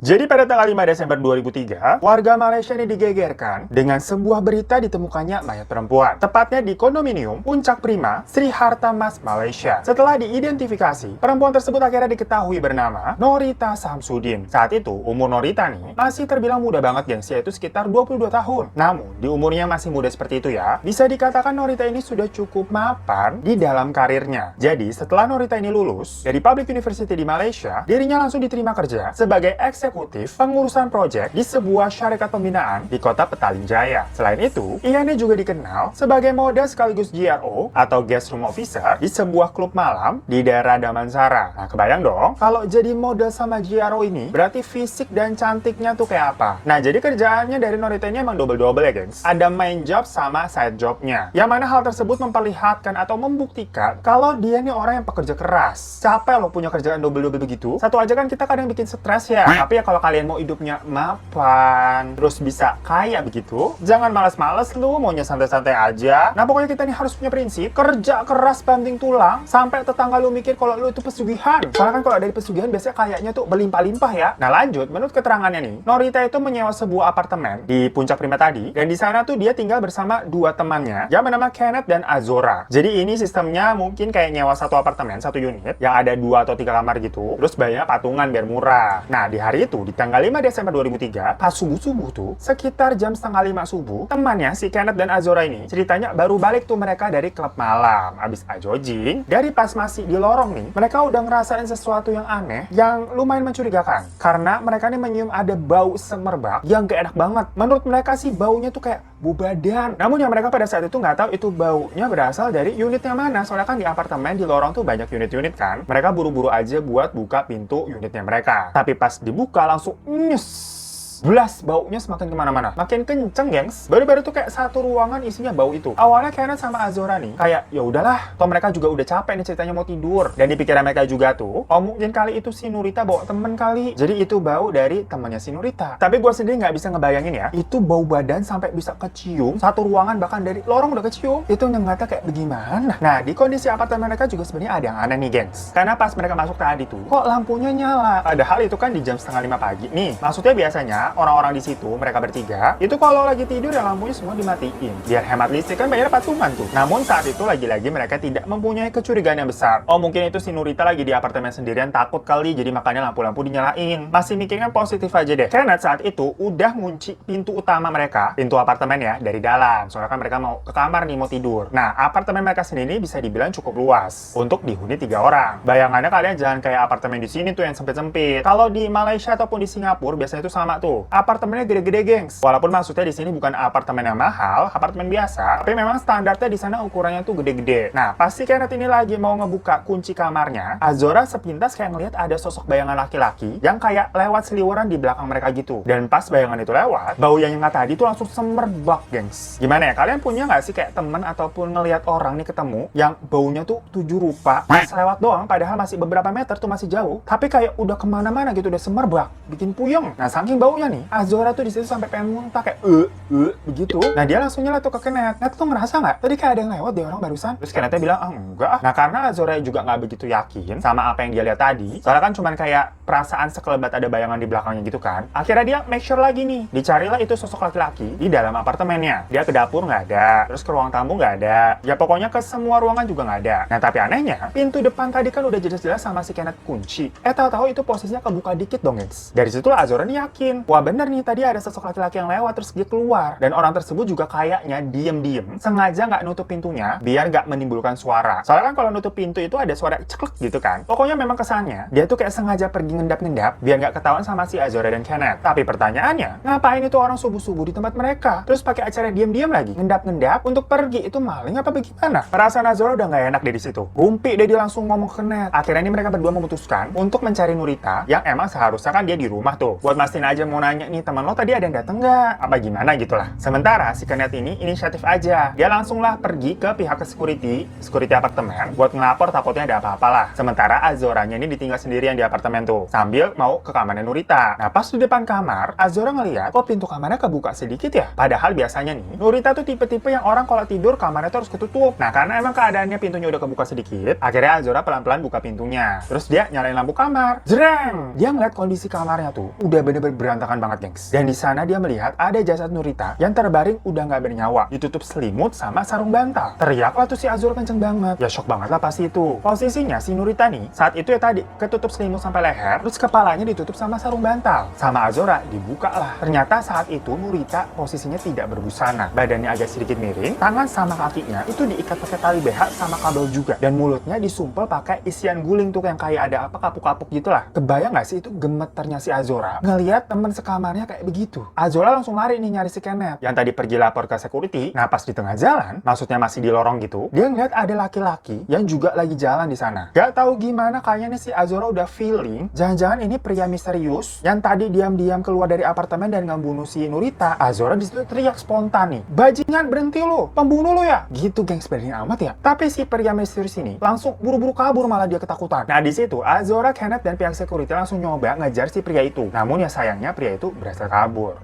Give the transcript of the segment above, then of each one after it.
Jadi pada tanggal 5 Desember 2003, warga Malaysia ini digegerkan dengan sebuah berita ditemukannya mayat perempuan. Tepatnya di kondominium Puncak Prima, Sri Harta Mas, Malaysia. Setelah diidentifikasi, perempuan tersebut akhirnya diketahui bernama Norita Samsudin. Saat itu, umur Norita nih masih terbilang muda banget gengs, yaitu sekitar 22 tahun. Namun, di umurnya masih muda seperti itu ya, bisa dikatakan Norita ini sudah cukup mapan di dalam karirnya. Jadi, setelah Norita ini lulus dari Public University di Malaysia, dirinya langsung diterima kerja sebagai eksekutif pengurusan proyek di sebuah syarikat pembinaan di kota Petaling Jaya. Selain itu, ia ini juga dikenal sebagai model sekaligus GRO atau guest room officer di sebuah klub malam di daerah Damansara. Nah, kebayang dong, kalau jadi model sama GRO ini, berarti fisik dan cantiknya tuh kayak apa? Nah, jadi kerjaannya dari Norita ini emang double-double ya, gengs. Ada main job sama side jobnya. Yang mana hal tersebut memperlihatkan atau membuktikan kalau dia nih orang yang pekerja keras. Capek loh punya kerjaan double-double begitu. Satu aja kan kita kadang bikin stres ya. Tapi ya kalau kalian mau hidupnya mapan, terus bisa kaya begitu, jangan males-males lu, maunya santai-santai aja. Nah, pokoknya kita nih harus punya prinsip, kerja keras banting tulang, sampai tetangga lu mikir kalau lu itu pesugihan. Soalnya kan kalau dari pesugihan biasanya kayaknya tuh berlimpah-limpah ya. Nah, lanjut, menurut keterangannya nih, Norita itu menyewa sebuah apartemen di Puncak Prima tadi, dan di sana tuh dia tinggal bersama dua temannya, yang bernama Kenneth dan Azora. Jadi ini sistemnya mungkin kayak nyewa satu apartemen, satu unit, yang ada 2 atau 3 kamar gitu, terus bayarnya patungan biar murah. Nah, di hari itu, di tanggal 5 Desember 2003, pas subuh-subuh tuh, sekitar jam setengah 5 subuh, temannya si Kenneth dan Azora ini, ceritanya baru balik tuh mereka dari klub malam. Abis ajojing, dari pas masih di lorong nih, mereka udah ngerasain sesuatu yang aneh, yang lumayan mencurigakan. Karena mereka nih menyium ada bau semerbak yang gak enak banget. Menurut mereka sih baunya tuh kayak bau badan. Namun yang mereka pada saat itu nggak tahu itu baunya berasal dari unitnya mana. Soalnya kan di apartemen di lorong tuh banyak unit-unit kan. Mereka buru-buru aja buat buka pintu unitnya mereka. Tapi pas dibuka langsung nyes. Blas, baunya semakin kemana-mana. Makin kenceng, gengs. Baru-baru tuh kayak satu ruangan isinya bau itu. Awalnya Kenneth sama Azora nih, kayak ya udahlah, toh mereka juga udah capek nih ceritanya mau tidur. Dan di pikiran mereka juga tuh, oh mungkin kali itu si Norita bawa temen kali. Jadi itu bau dari temennya si Norita. Tapi gue sendiri nggak bisa ngebayangin ya, itu bau badan sampai bisa kecium. Satu ruangan bahkan dari lorong udah kecium. Itu nyengatnya kayak bagaimana? Nah, di kondisi apartemen mereka juga sebenarnya ada yang aneh nih, gengs. Karena pas mereka masuk tadi tuh, kok lampunya nyala? Padahal itu kan di jam setengah 5 pagi nih. Maksudnya biasanya orang-orang di situ, mereka bertiga, itu kalau lagi tidur ya lampunya semua dimatiin. Biar hemat listrik kan bayar patungan tuh. Namun saat itu lagi-lagi mereka tidak mempunyai kecurigaan yang besar. Oh mungkin itu si Norita lagi di apartemen sendirian takut kali, jadi makanya lampu-lampu dinyalain. Masih mikirnya positif aja deh. Kenneth saat itu udah ngunci pintu utama mereka, pintu apartemen ya, dari dalam. Soalnya kan mereka mau ke kamar nih, mau tidur. Nah, apartemen mereka sendiri bisa dibilang cukup luas untuk dihuni 3 orang. Bayangannya kalian jangan kayak apartemen di sini tuh yang sempit-sempit. Kalau di Malaysia ataupun di Singapura biasanya itu sama tuh. Apartemennya gede-gede, gengs. Walaupun maksudnya di sini bukan apartemen yang mahal, apartemen biasa, tapi memang standarnya di sana ukurannya tuh gede-gede. Nah, pasti Kenneth ini lagi mau ngebuka kunci kamarnya, Azora sepintas kayak ngeliat ada sosok bayangan laki-laki yang kayak lewat seliweran di belakang mereka gitu. Dan pas bayangan itu lewat, bau yang nyengat tadi tuh langsung semerbak, gengs. Gimana ya? Kalian punya nggak sih kayak temen ataupun ngelihat orang nih ketemu yang baunya tuh 7 rupa, pas lewat doang, padahal masih beberapa meter tuh masih jauh, tapi kayak udah kemana-mana gitu, udah semerbak, bikin puyeng. Nah, saking baunya nih, Azora tuh di situ sampai pengen muntah kayak begitu. Nah, dia langsung nyala tuh ke Kenneth. Kenneth tuh ngerasa nggak? Tadi kayak ada yang lewat deh orang barusan. Terus Kennethnya bilang, ah enggak. Nah, karena Azora juga nggak begitu yakin sama apa yang dia lihat tadi. Soalnya kan cuman kayak perasaan sekelebat ada bayangan di belakangnya gitu kan. Akhirnya dia make sure lagi nih. Dicarilah itu sosok laki-laki di dalam apartemennya. Dia ke dapur nggak ada. Terus ke ruang tamu nggak ada. Ya pokoknya ke semua ruangan juga nggak ada. Nah, tapi anehnya, pintu depan tadi kan udah jelas-jelas sama si Kenneth kunci. Tahu-tahu itu posisinya kebuka dikit dong, guys. Dari situlah Azora nih yakin. Wah, bener nih tadi ada sosok laki-laki yang lewat terus dia keluar. Dan orang tersebut juga kayaknya diem-diem sengaja nggak nutup pintunya biar nggak menimbulkan suara. Soalnya kan kalau nutup pintu itu ada suara ceklek gitu kan. Pokoknya memang kesannya dia tuh kayak sengaja pergi ngendap-ngendap biar nggak ketahuan sama si Azora dan Kenneth. Tapi pertanyaannya, ngapain itu orang subuh-subuh di tempat mereka? Terus pakai acara diem-diem lagi? Ngendap-ngendap untuk pergi, itu maling apa bagaimana? Perasaan Azora udah nggak enak deh di situ. Rumpi deh dia langsung ngomong ke Kenneth. Akhirnya ini mereka berdua memutuskan untuk mencari Norita yang emang seharusnya kan dia di rumah tuh. Buat mastiin aja mau nanya nih, teman lo tadi ada yang dateng nggak? Apa gimana gitu lah. Sementara si Kenneth ini inisiatif aja. Dia langsung lah pergi ke pihak security apartemen buat ngelapor takutnya ada apa-apa lah. Sementara Azoranya ini ditinggal sendirian di apartemen tuh, sambil mau ke kamarnya Nurita. Nah, pas di depan kamar, Azora ngeliat kok pintu kamarnya kebuka sedikit ya. Padahal biasanya nih, Nurita tuh tipe-tipe yang orang kalau tidur kamarnya tuh harus ketutup. Nah, karena emang keadaannya pintunya udah kebuka sedikit, akhirnya Azora pelan-pelan buka pintunya. Terus dia nyalain lampu kamar. Jreng! Dia ngeliat kondisi kamarnya tuh udah bener-bener berantakan banget, gengs. Dan di sana dia melihat ada jasad Nurita yang terbaring udah nggak bernyawa, ditutup selimut sama sarung bantal. Teriaklah tuh si Azora kenceng banget. Ya shock banget lah pasti itu. Posisinya si Nurita nih saat itu ya tadi ketutup selimut sampai leher, terus kepalanya ditutup sama sarung bantal. Sama Azora dibuka lah. Ternyata saat itu Nurita posisinya tidak berbusana, badannya agak sedikit miring, tangan sama kakinya itu diikat pakai tali BH sama kabel juga, dan mulutnya disumpel pakai isian guling tuh yang kayak ada apa kapuk-kapuk gitulah. Kebayang nggak sih itu gemeternya si Azora ngelihat temen sekamarnya kayak begitu. Azora langsung lari nih nyari si Kenneth yang tadi pergi lapor ke security. Nah, pas di tengah jalan, maksudnya masih di lorong gitu, dia ngeliat ada laki-laki yang juga lagi jalan di sana. Gak tahu gimana kayaknya si Azora udah feeling jangan-jangan ini pria misterius yang tadi diam-diam keluar dari apartemen dan ngebunuh si Nurita. Azora disitu teriak spontan nih, "Bajingan, berhenti lo, pembunuh lo ya!" Gitu, gengs, berani amat ya. Tapi si pria misterius ini langsung buru-buru kabur, malah dia ketakutan. Nah, di situ Azora, Kenneth, dan pihak security langsung nyoba ngejar si pria itu. Namun ya sayangnya pria itu berhasil kabur.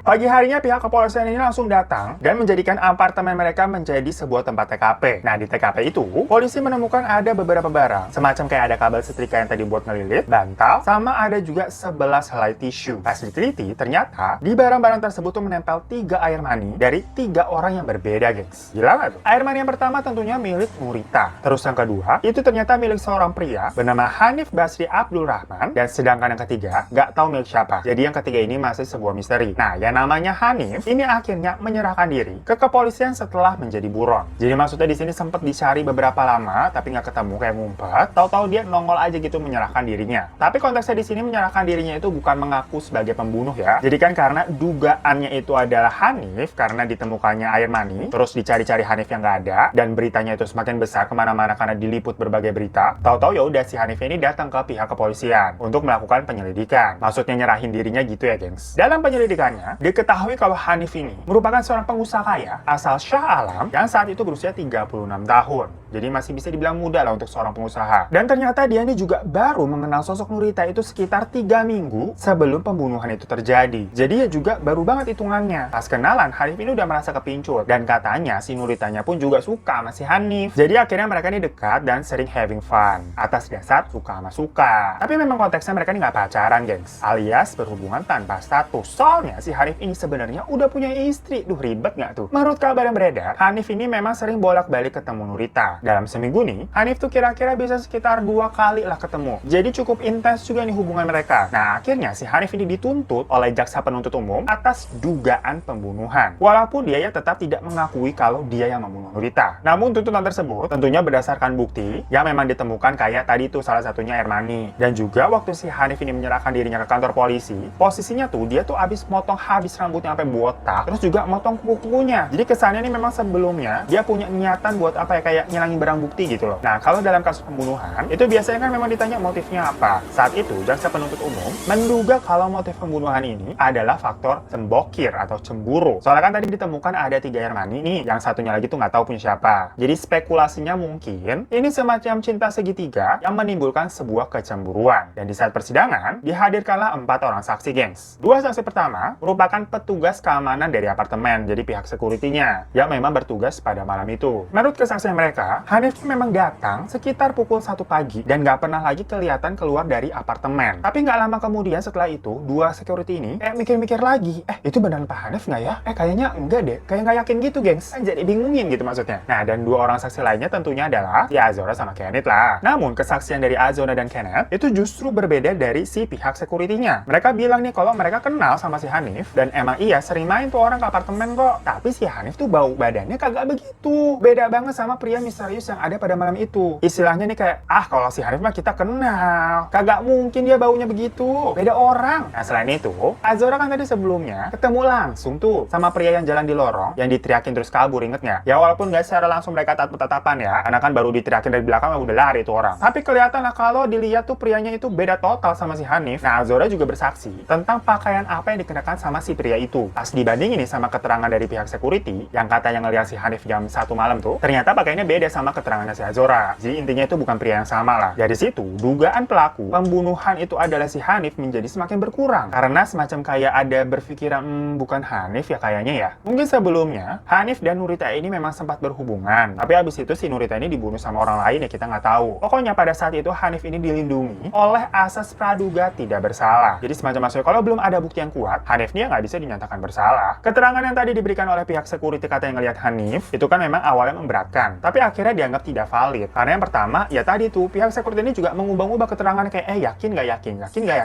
Pagi harinya pihak kepolisian ini langsung datang dan menjadikan apartemen mereka menjadi sebuah tempat TKP. Nah, di TKP itu, polisi menemukan ada beberapa barang, semacam kayak ada kabel setrika yang tadi buat ngelilit, bantal, sama ada juga 11 helai tisu. Pas diteliti, ternyata di barang-barang tersebut tuh menempel 3 air mani dari 3 orang yang berbeda, gengs. Gila nggak tuh? Air mani yang pertama tentunya milik Nurita. Terus yang kedua, itu ternyata milik seorang pria bernama Hanif Basri Abdul Rahman, dan sedangkan yang ketiga, nggak tahu milik siapa. Jadi yang ketiga ini masih sebuah misteri. Nah, yang namanya Hanif ini akhirnya menyerahkan diri ke kepolisian setelah menjadi buron. Jadi maksudnya di sini sempat dicari beberapa lama tapi nggak ketemu, kayak ngumpet. Tahu-tahu dia nongol aja gitu menyerahkan dirinya. Tapi konteksnya di sini menyerahkan dirinya itu bukan mengaku sebagai pembunuh ya. Jadi kan karena dugaannya itu adalah Hanif karena ditemukannya air mani, terus dicari-cari Hanif yang nggak ada, dan beritanya itu semakin besar kemana-mana karena diliput berbagai berita. Tahu-tahu ya udah si Hanif ini datang ke pihak kepolisian untuk melakukan penyelidikan. Maksudnya nyerahin dirinya gitu ya, gengs. Dalam penyelidikannya diketahui kalau Hanif ini merupakan seorang pengusaha kaya asal Shah Alam yang saat itu berusia 36 tahun. Jadi masih bisa dibilang muda lah untuk seorang pengusaha. Dan ternyata dia ini juga baru mengenal sosok Nurita itu sekitar 3 minggu sebelum pembunuhan itu terjadi. Jadi ya juga baru banget hitungannya. Pas kenalan, Hanif ini udah merasa kepincut. Dan katanya si Nuritanya pun juga suka sama si Hanif. Jadi akhirnya mereka ini dekat dan sering having fun. Atas dasar suka sama suka. Tapi memang konteksnya mereka ini nggak pacaran, gengs. Alias berhubungan tanpa status. Soalnya si Hanif ini sebenarnya udah punya istri. Duh, ribet nggak tuh? Menurut kabar yang beredar, Hanif ini memang sering bolak-balik ketemu Nurita. Dalam seminggu nih, Hanif tuh kira-kira bisa sekitar 2 kali lah ketemu. Jadi cukup intens juga nih hubungan mereka. Nah, akhirnya si Hanif ini dituntut oleh jaksa penuntut umum atas dugaan pembunuhan. Walaupun dia ya tetap tidak mengakui kalau dia yang membunuh Nurita. Namun tuntutan tersebut tentunya berdasarkan bukti yang memang ditemukan kayak tadi tuh salah satunya air mani. Dan juga waktu si Hanif ini menyerahkan dirinya ke kantor polisi, posisinya tuh dia tuh abis motong habis rambutnya sampai botak, terus juga motong kuku-kukunya. Jadi kesannya nih memang sebelumnya dia punya niatan buat apa ya, kayak ngilangin barang bukti gitu loh. Nah, kalau dalam kasus pembunuhan, itu biasanya kan memang ditanya motifnya apa. Saat itu, jaksa penuntut umum menduga kalau motif pembunuhan ini adalah faktor cembokir atau cemburu. Soalnya kan tadi ditemukan ada 3 air mani nih, yang satunya lagi tuh nggak tahu punya siapa. Jadi spekulasinya mungkin ini semacam cinta segitiga yang menimbulkan sebuah kecemburuan. Dan di saat persidangan, dihadirkanlah 4 orang saksi, gengs. 2 saksi pertama merupakan petugas keamanan dari apartemen, jadi pihak security-nya, yang memang bertugas pada malam itu. Menurut kesaksian mereka, Hanif memang datang sekitar pukul 1 pagi dan nggak pernah lagi kelihatan keluar dari apartemen. Tapi nggak lama kemudian setelah itu, 2 security ini mikir-mikir lagi, itu beneran Pak Hanif nggak ya? Kayaknya enggak deh, kayak nggak yakin gitu, gengs. Jadi bingungin gitu maksudnya. Nah, dan 2 orang saksi lainnya tentunya adalah si Azora sama Kenneth lah. Namun, kesaksian dari Azora dan Kenneth itu justru berbeda dari si pihak security-nya. Mereka bilang nih kalau mereka kenal sama si Hanif Dan emang iya sering main tuh orang ke apartemen kok. Tapi si Hanif tuh bau badannya kagak begitu. Beda banget sama pria misterius yang ada pada malam itu. Istilahnya nih kayak, kalau si Hanif mah kita kenal. Kagak mungkin dia baunya begitu. Beda orang. Nah selain itu, Azora kan tadi sebelumnya ketemu langsung tuh sama pria yang jalan di lorong, yang diteriakin terus kabur, inget nggak? Ya walaupun nggak secara langsung mereka tatap-tatapan ya, karena kan baru diteriakin dari belakang udah lari tuh orang. Tapi kelihatan lah kalau dilihat tuh prianya itu beda total sama si Hanif. Nah Azora juga bersaksi tentang pakaian apa yang dikenakan sama si pria itu. Pas dibandingin nih sama keterangan dari pihak security yang katanya ngeliat si Hanif jam 1 malam tuh, ternyata pakaiannya beda sama keterangannya si Azora. Jadi intinya itu bukan pria yang sama lah. Dari situ, dugaan pelaku pembunuhan itu adalah si Hanif menjadi semakin berkurang. Karena semacam kayak ada berpikiran, bukan Hanif ya kayaknya ya. Mungkin sebelumnya, Hanif dan Nurita ini memang sempat berhubungan. Tapi abis itu si Nurita ini dibunuh sama orang lain ya kita nggak tahu. Pokoknya pada saat itu Hanif ini dilindungi oleh asas praduga tidak bersalah. Jadi semacam maksudnya kalau belum ada bukti yang kuat, Hanif ini nggak bisa dinyatakan bersalah. Keterangan yang tadi diberikan oleh pihak security kata yang ngelihat Hanif, itu kan memang awalnya memberatkan. Tapi akhirnya dianggap tidak valid. Karena yang pertama, ya tadi tuh, pihak security ini juga mengubah-ubah keterangan kayak, yakin nggak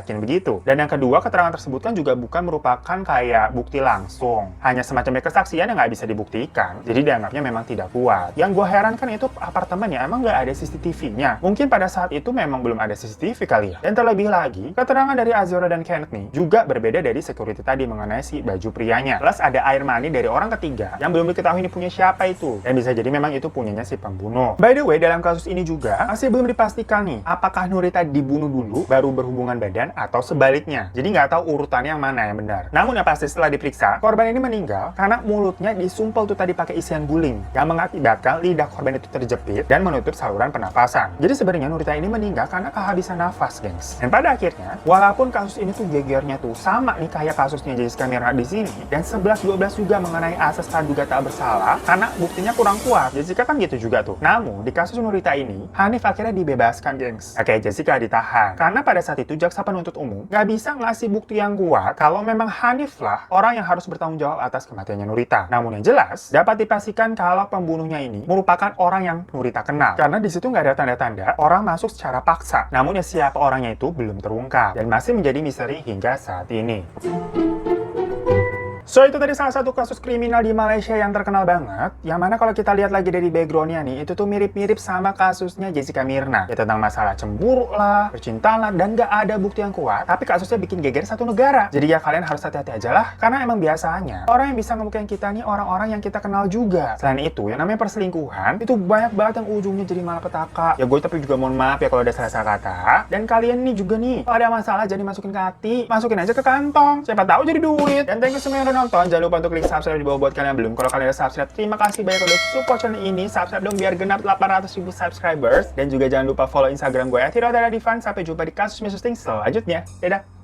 yakin begitu. Dan yang kedua, keterangan tersebut kan juga bukan merupakan kayak bukti langsung. Hanya semacam kesaksian yang nggak bisa dibuktikan. Jadi dianggapnya memang tidak kuat. Yang gue herankan itu apartemennya emang nggak ada CCTV-nya. Mungkin pada saat itu memang belum ada CCTV kali ya. Dan terlebih lagi, keterangan dari Azora dan Kenneth nih juga berbeda dari security tadi mengenai si baju prianya. Plus ada air mani dari orang ketiga yang belum diketahui ini punya siapa itu. Dan bisa jadi memang itu punyanya si pembunuh. By the way, dalam kasus ini juga masih belum dipastikan nih apakah Nurita dibunuh dulu baru berhubungan badan atau sebaliknya. Jadi nggak tahu urutannya yang mana yang benar. Namun yang pasti setelah diperiksa, korban ini meninggal karena mulutnya disumpel tuh tadi pakai isian guling yang mengakibatkan lidah korban itu terjepit dan menutup saluran pernafasan. Jadi sebenarnya Nurita ini meninggal karena kehabisan nafas, gengs. Dan pada akhirnya, walaupun kasus ini tuh gegernya tuh sama nih kayak kasusnya Jessica Mirna di sini, dan 11-12 juga mengenai asas praduga tak bersalah karena buktinya kurang kuat. Jessica kan gitu juga tuh. Namun di kasus Nurita ini, Hanif akhirnya dibebaskan, gengs. Oke, Jessica ditahan karena pada saat itu jaksa penuntut umum nggak bisa ngasih bukti yang kuat kalau memang Hanif lah orang yang harus bertanggung jawab atas kematiannya Nurita. Namun yang jelas dapat dipastikan kalau pembunuhnya ini merupakan orang yang Nurita kenal karena di situ nggak ada tanda-tanda orang masuk secara paksa. Namun ya siapa orangnya itu belum terungkap dan masih menjadi misteri hingga saat ini. So, itu tadi salah satu kasus kriminal di Malaysia yang terkenal banget. Yang mana kalau kita lihat lagi dari backgroundnya nih, itu tuh mirip-mirip sama kasusnya Jessica Mirna. Ya tentang masalah cemburu lah, percintaan lah, dan gak ada bukti yang kuat. Tapi kasusnya bikin geger satu negara. Jadi ya kalian harus hati-hati aja lah. Karena emang biasanya, orang yang bisa ngebukain kita nih orang-orang yang kita kenal juga. Selain itu, yang namanya perselingkuhan, itu banyak banget yang ujungnya jadi malapetaka. Ya gue tapi juga mohon maaf ya kalau ada salah kata. Dan kalian nih juga nih, kalau ada masalah jadi masukin ke hati, masukin aja ke kantong. Siapa tahu jadi duit. Dan thank you semua yang udah nonton, jangan lupa untuk klik subscribe di bawah buat kalian yang belum. Kalau kalian udah subscribe, terima kasih banyak udah support channel ini. Subscribe dong biar genap 800.000 subscribers. Dan juga jangan lupa follow Instagram gue @hirodadadivan. Sampai jumpa di kasus Missusting selanjutnya. Dadah!